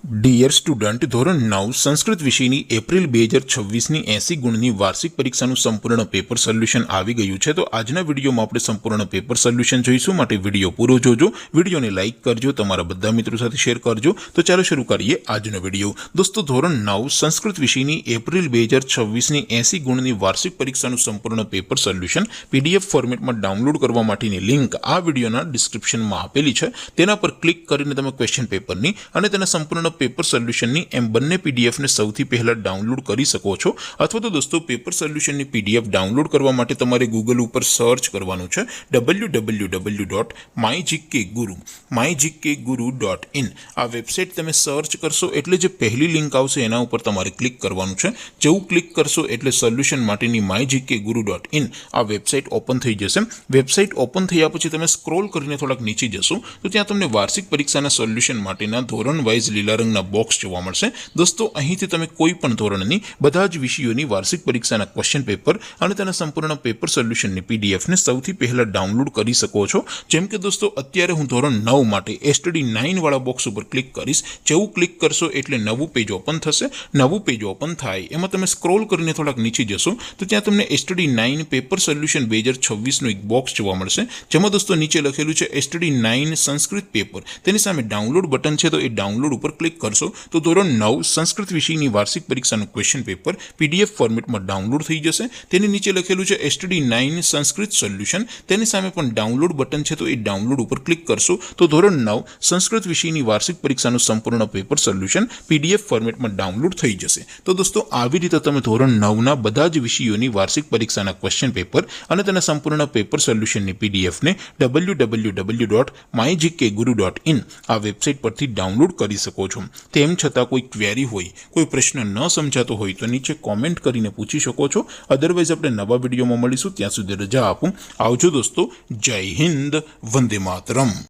Dear student, ધોરણ 9 સંસ્કૃત વિષયની April 2026ની 80 ગુણની વાર્ષિક પરીક્ષાનું સંપૂર્ણ પેપર સોલ્યુશન આવી ગયું છે। તો આજના વિડીયોમાં આપણે સંપૂર્ણ પેપર સોલ્યુશન જોઈશું, માટે વિડીયો પૂરો જોજો, વિડીયોને લાઇક કરજો, તમારા બધા મિત્રો સાથે શેર કરજો। તો ચાલો શરૂ કરીએ આજનો વિડીયો। દોસ્તો, ધોરણ 9 સંસ્કૃત વિષયની એપ્રિલ 2026ની 80 ગુણની વાર્ષિક પરીક્ષાનું સંપૂર્ણ પેપર સોલ્યુશન પીડીએફ ફોર્મેટમાં ડાઉનલોડ કરવા માટેની લિંક આ વિડીયોના ડિસ્ક્રિપ્શનમાં આપેલી છે। તેના પર ક્લિક કરીને તમે ક્વેશ્ચન પેપરની અને તેના સંપૂર્ણ પેપર સોલ્યુશનની એમ બંને પીડીએફને સૌથી પહેલા ડાઉનલોડ કરી શકો છો। અથવા તો દોસ્તો, પેપર સોલ્યુશનની પીડીએફ ડાઉનલોડ કરવા માટે તમારે ગૂગલ ઉપર સર્ચ કરવાનું છે www.mygkguru.in। આ વેબસાઇટ તમે સર્ચ કરશો એટલે જે પહેલી લિંક આવશે એના ઉપર તમારે ક્લિક કરવાનું છે। જેવું ક્લિક કરશો એટલે સોલ્યુશન માટેની mygkguru.in આ વેબસાઇટ ઓપન થઈ જશે। વેબસાઇટ ઓપન થયા પછી તમે સ્ક્રોલ કરીને થોડાક નીચે જશો તો ત્યાં તમને વાર્ષિક પરીક્ષાના સોલ્યુશન માટેના ધોરણ વાઇઝ લીલા રંગના બોક્સ જોવા મળશે। દોસ્તો, અહીંથી તમે કોઈ પણ ધોરણની બધા જ વિષયોની વાર્ષિક પરીક્ષાના ક્વેશ્ચન પેપર અને તેના સંપૂર્ણ પેપર સોલ્યુશનની પીડીએફને સૌથી પહેલા ડાઉનલોડ કરી શકો છો। જેમ કે દોસ્તો, અત્યારે હું ધોરણ 9 માટે STD 9 વાળા બોક્સ ઉપર ક્લિક કરીશ। જેવું ક્લિક કરશો એટલે નવું પેજ ઓપન થશે। નવું પેજ ઓપન થાય એમાં તમે સ્ક્રોલ કરીને થોડાક નીચે જશો તો ત્યાં તમને STD 9 પેપર સોલ્યુશન 2026નું એક બોક્સ જોવા મળશે, જેમાં દોસ્તો નીચે લખેલું છે STD 9 સંસ્કૃત પેપર। તેની સામે ડાઉનલોડ બટન છે, તો એ ડાઉનલોડ ઉપર ક્લિક કરશો તો ધોરણ 9 સંસ્કૃત વિષયની વાર્ષિક પરીક્ષાનું ક્વેશ્ચન પેપર પીડીએફ ફોર્મેટમાં ડાઉનલોડ થઈ જશે। તેની નીચે લખેલું છે STD 9 સંસ્કૃત સોલ્યુશન। તેની સામે પણ ડાઉનલોડ બટન છે, તો એ ડાઉનલોડ ઉપર ક્લિક કરશો તો ધોરણ 9 સંસ્કૃત વિષયની વાર્ષિક પરીક્ષાનું સંપૂર્ણ પેપર સોલ્યુશન પીડીએફ ફોર્મેટમાં ડાઉનલોડ થઈ જશે। તો દોસ્તો, આવી રીતે તમે ધોરણ 9ના બધા જ વિષયોની વાર્ષિક પરીક્ષાના ક્વેશ્ચન પેપર અને તેના સંપૂર્ણ પેપર સોલ્યુશનની પીડીએફને www.mygkguru.in આ વેબસાઇટ પરથી ડાઉનલોડ કરી શકો છો। તેમ છતાં કોઈ ક્વેરી હોય, કોઈ પ્રશ્ન ન સમજાતો હોય તો નીચે કોમેન્ટ કરીને પૂછી શકો છો। અદરવાઇઝ આપણે નવા વિડીયોમાં મળીશું, ત્યાં સુધી રજા આપું। આવજો દોસ્તો, જય હિન્દ, વંદે માતરમ।